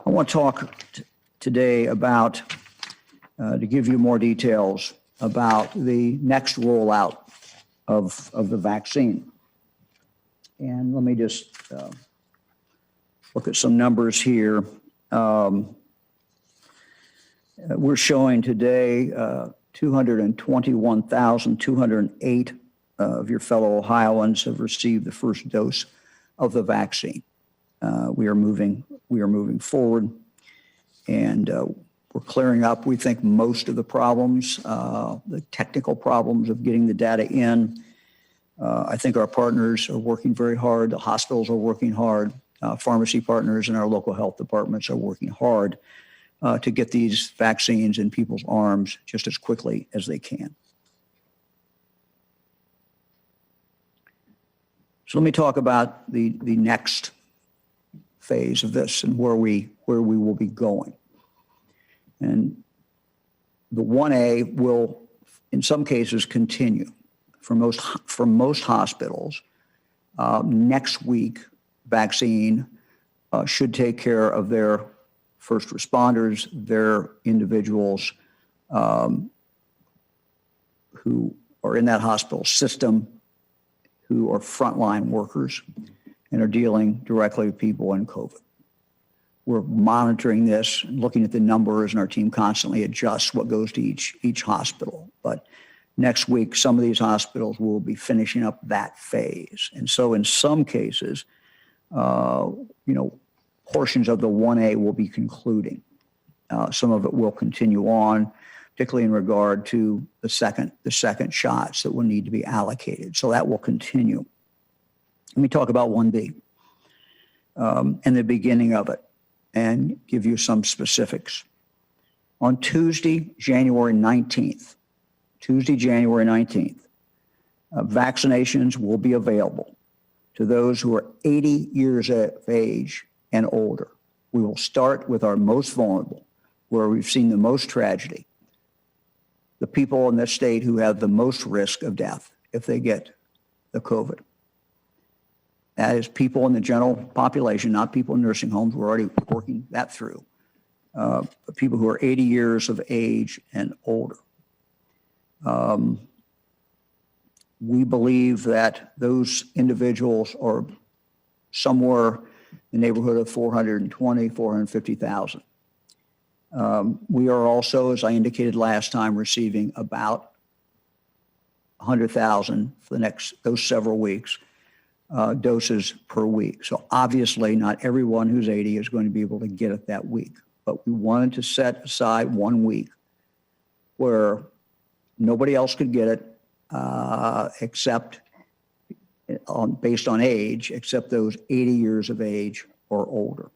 I want to talk today about, to give you more details about the next rollout of the vaccine. And let me just look at some numbers here. We're showing today 221,208 of your fellow Ohioans have received the first dose of the vaccine. We are moving forward, and we're clearing up, we think, most of the problems, the technical problems of getting the data in. I think our partners are working very hard. The hospitals are working hard. Pharmacy partners and our local health departments are working hard to get these vaccines in people's arms just as quickly as they can. So let me talk about the next phase of this and where we will be going. And the 1A will, in some cases, continue. For most hospitals, next week, vaccine should take care of their first responders, their individuals who are in that hospital system, who are frontline workers and are dealing directly with people in COVID. We're monitoring this, looking at the numbers, and our team constantly adjusts what goes to each hospital. But next week, some of these hospitals will be finishing up that phase. And so in some cases, portions of the 1A will be concluding. Some of it will continue on, particularly in regard to the second shots that will need to be allocated. So that will continue. Let me talk about 1B and the beginning of it and give you some specifics. On Tuesday, January 19th, vaccinations will be available to those who are 80 years of age and older. We will start with our most vulnerable, where we've seen the most tragedy, the people in this state who have the most risk of death if they get the COVID. That is people in the general population, not people in nursing homes. We're already working that through. But people who are 80 years of age and older. We believe that those individuals are somewhere in the neighborhood of 420, 450,000. We are also, as I indicated last time, receiving about 100,000 for those several weeks, doses per week. So obviously not everyone who's 80 is going to be able to get it that week, but we wanted to set aside 1 week where nobody else could get it except based on age, except those 80 years of age or older.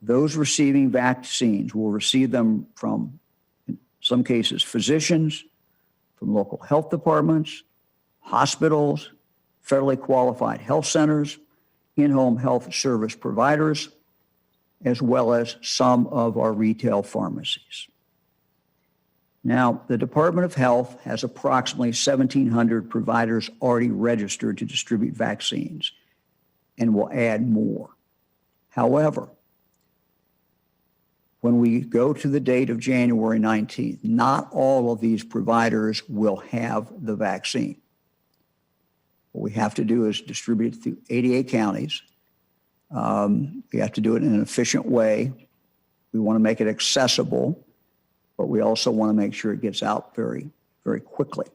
Those receiving vaccines will receive them from, in some cases, physicians, from local health departments, hospitals, federally qualified health centers, in-home health service providers, as well as some of our retail pharmacies. Now, the Department of Health has approximately 1,700 providers already registered to distribute vaccines and will add more. However, when we go to the date of January 19th, not all of these providers will have the vaccine. What we have to do is distribute it through 88 counties. We have to do it in an efficient way. We want to make it accessible, but we also want to make sure it gets out very, very quickly.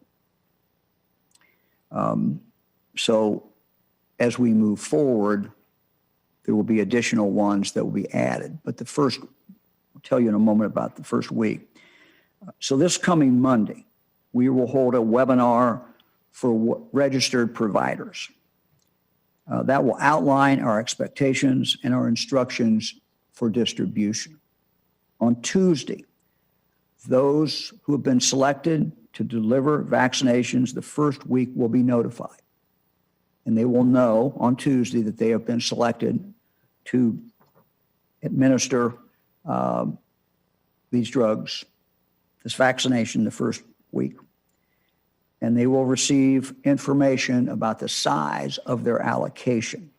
So as we move forward, there will be additional ones that will be added. But the first, I'll tell you in a moment about the first week. So this coming Monday, we will hold a webinar for registered providers. That will outline our expectations and our instructions for distribution. On Tuesday, those who have been selected to deliver vaccinations the first week will be notified. And they will know on Tuesday that they have been selected to administer these drugs, this vaccination the first week. And they will receive information about the size of their allocation.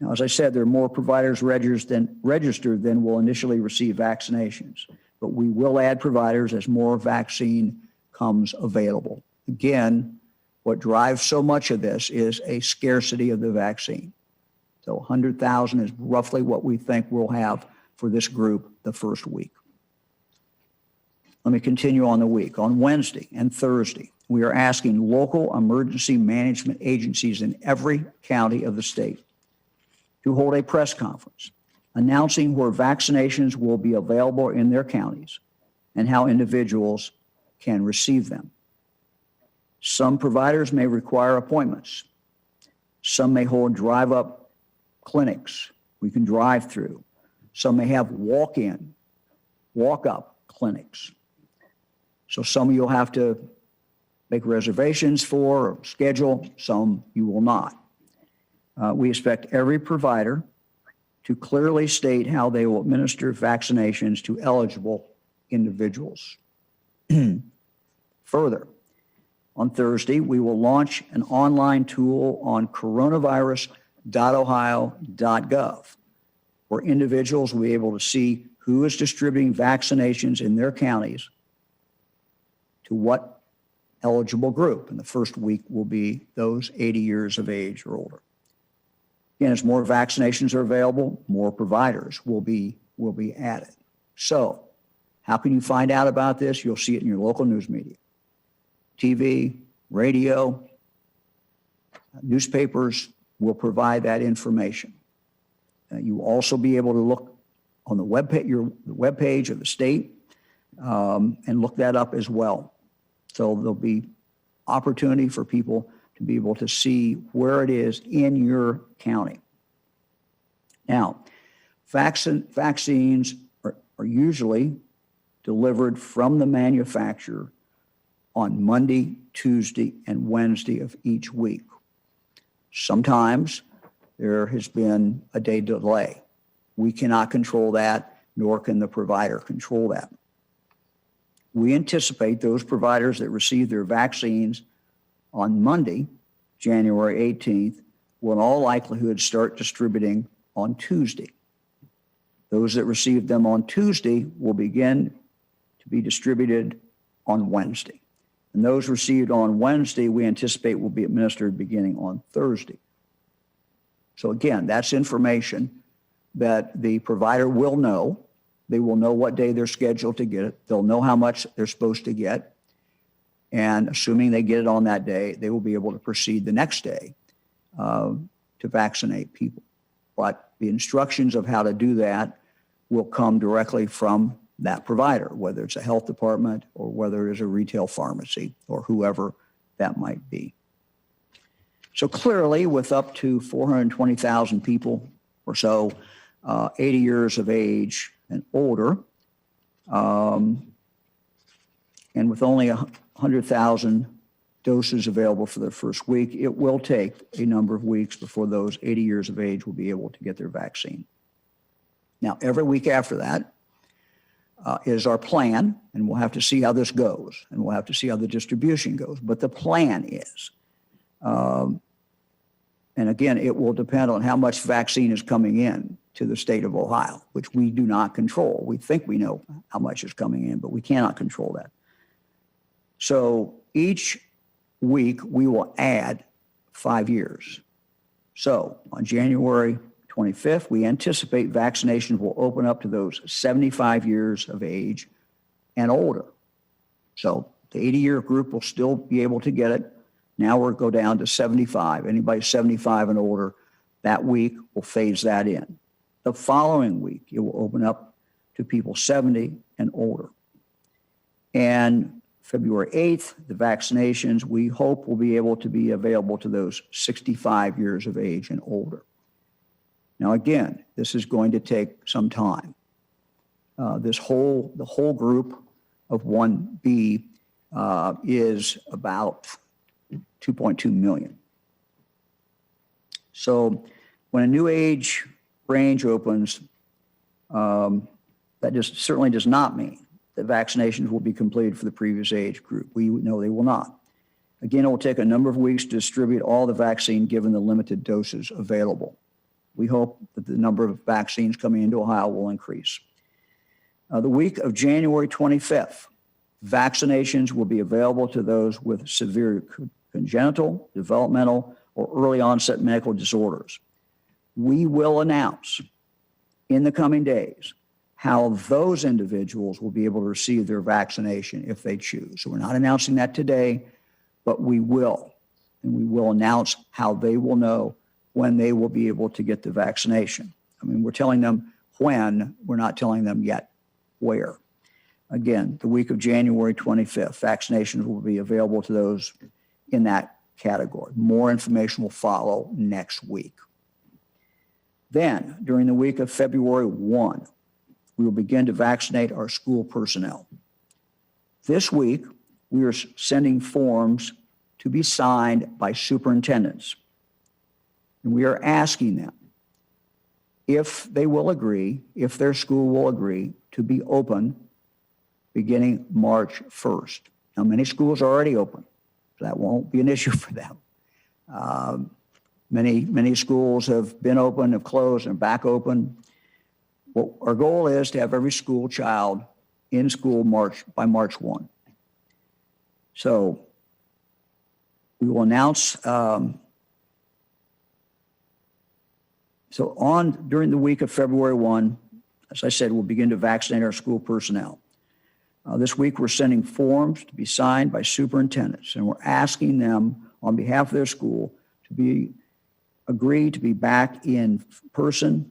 Now, as I said, there are more providers registered than will initially receive vaccinations, but we will add providers as more vaccine comes available. Again, what drives so much of this is a scarcity of the vaccine. So 100,000 is roughly what we think we'll have for this group the first week. Let me continue on the week. On Wednesday and Thursday, we are asking local emergency management agencies in every county of the state to hold a press conference announcing where vaccinations will be available in their counties and how individuals can receive them. Some providers may require appointments. Some may hold drive-up clinics we can drive through. Some may have walk-in, walk-up clinics. So some you'll have to make reservations for or schedule, some you will not. We expect every provider to clearly state how they will administer vaccinations to eligible individuals. Further, on Thursday, we will launch an online tool on coronavirus.ohio.gov, where individuals will be able to see who is distributing vaccinations in their counties to what eligible group. And the first week will be those 80 years of age or older. Again, as more vaccinations are available, more providers will be added. So how can you find out about this? You'll see it in your local news media. TV, radio, newspapers will provide that information. You will also be able to look on the webpage of the state and look that up as well. So there'll be opportunity for people to be able to see where it is in your county. Now, vaccines are usually delivered from the manufacturer on Monday, Tuesday, and Wednesday of each week. Sometimes there has been a day delay. We cannot control that, nor can the provider control that. We anticipate those providers that receive their vaccines on Monday, January 18th, will in all likelihood start distributing on Tuesday. Those that receive them on Tuesday will begin to be distributed on Wednesday. And those received on Wednesday, we anticipate will be administered beginning on Thursday. So again, that's information that the provider will know. They will know what day they're scheduled to get it. They'll know how much they're supposed to get. And assuming they get it on that day, they will be able to proceed the next day to vaccinate people. But the instructions of how to do that will come directly from that provider, whether it's a health department or whether it's a retail pharmacy or whoever that might be. So clearly, with up to 420,000 people or so, 80 years of age and older, and with only 100,000 doses available for the first week, it will take a number of weeks before those 80 years of age will be able to get their vaccine. Now, every week after that is our plan, and we'll have to see how this goes, and we'll have to see how the distribution goes. But the plan is, and again, it will depend on how much vaccine is coming in to the state of Ohio, which we do not control. We think we know how much is coming in, but we cannot control that. So each week we will add 5 years. So on January 25th, we anticipate vaccinations will open up to those 75 years of age and older. So the 80-year group will still be able to get it. Now we'll go down to 75. Anybody 75 and older, that week we'll phase that in. The following week, it will open up to people 70 and older. And February 8th, the vaccinations we hope will be able to be available to those 65 years of age and older. Now, again, this is going to take some time. The whole group of 1B is about 2.2 million. So when a new age range opens, that just certainly does not mean that vaccinations will be completed for the previous age group. We know they will not. Again, it will take a number of weeks to distribute all the vaccine given the limited doses available. we hope that the number of vaccines coming into Ohio will increase. The week of January 25th, vaccinations will be available to those with severe congenital, developmental, or early onset medical disorders. We will announce in the coming days how those individuals will be able to receive their vaccination if they choose. So we're not announcing that today, but we will. And we will announce how they will know when they will be able to get the vaccination. I mean, we're telling them when, we're not telling them yet where. Again, the week of January 25th, vaccinations will be available to those in that category. More information will follow next week. Then, during the week of February 1, we will begin to vaccinate our school personnel. This week, we are sending forms to be signed by superintendents. And we are asking them if they will agree, if their school will agree to be open beginning March 1st. Now, many schools are already open, so that won't be an issue for them. Many schools have been open, have closed, and back open. Well, our goal is to have every school child in school by March 1. So we will announce, during the week of February 1, as I said, we'll begin to vaccinate our school personnel. This week, we're sending forms to be signed by superintendents, and we're asking them on behalf of their school to agree to be back in person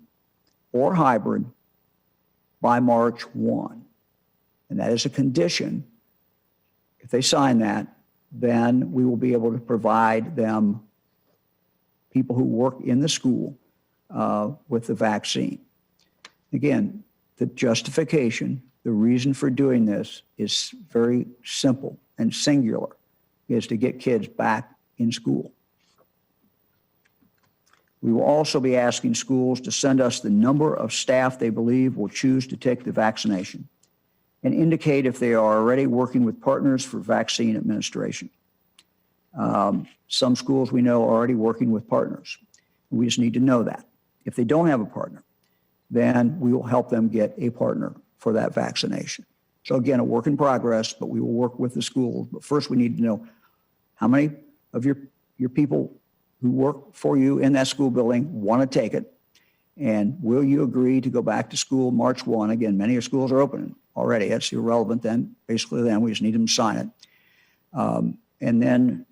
or hybrid by March 1. And that is a condition. If they sign that, then we will be able to provide them, people who work in the school, with the vaccine. Again, the justification, the reason for doing this is very simple and singular, is to get kids back in school. We will also be asking schools to send us the number of staff they believe will choose to take the vaccination and indicate if they are already working with partners for vaccine administration. Some schools we know are already working with partners. We just need to know that. If they don't have a partner, then we will help them get a partner for that vaccination. So again, a work in progress, but we will work with the schools. But first we need to know how many of your people who work for you in that school building want to take it, and will you agree to go back to school March 1? Again, many of your schools are open already. That's irrelevant then. Basically then, we just need them to sign it. And then,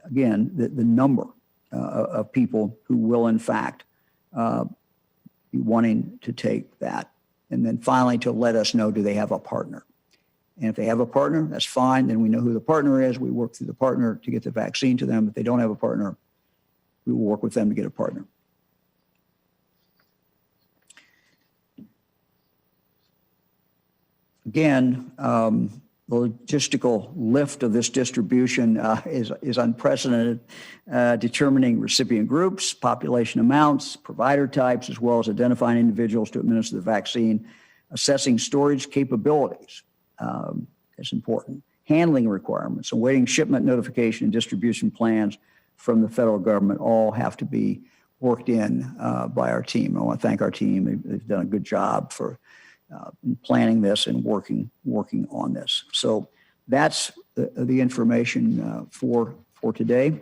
again, the number of people who will, in fact, be wanting to take that. And then finally, to let us know, do they have a partner? And if they have a partner, that's fine. Then we know who the partner is. We work through the partner to get the vaccine to them. If they don't have a partner, we will work with them to get a partner. Again, the logistical lift of this distribution is unprecedented, determining recipient groups, population amounts, provider types, as well as identifying individuals to administer the vaccine, assessing storage capabilities is important, handling requirements, awaiting shipment notification and distribution plans from the federal government all have to be worked in by our team. I want to thank our team. They've done a good job for planning this and working on this. So that's the information for today.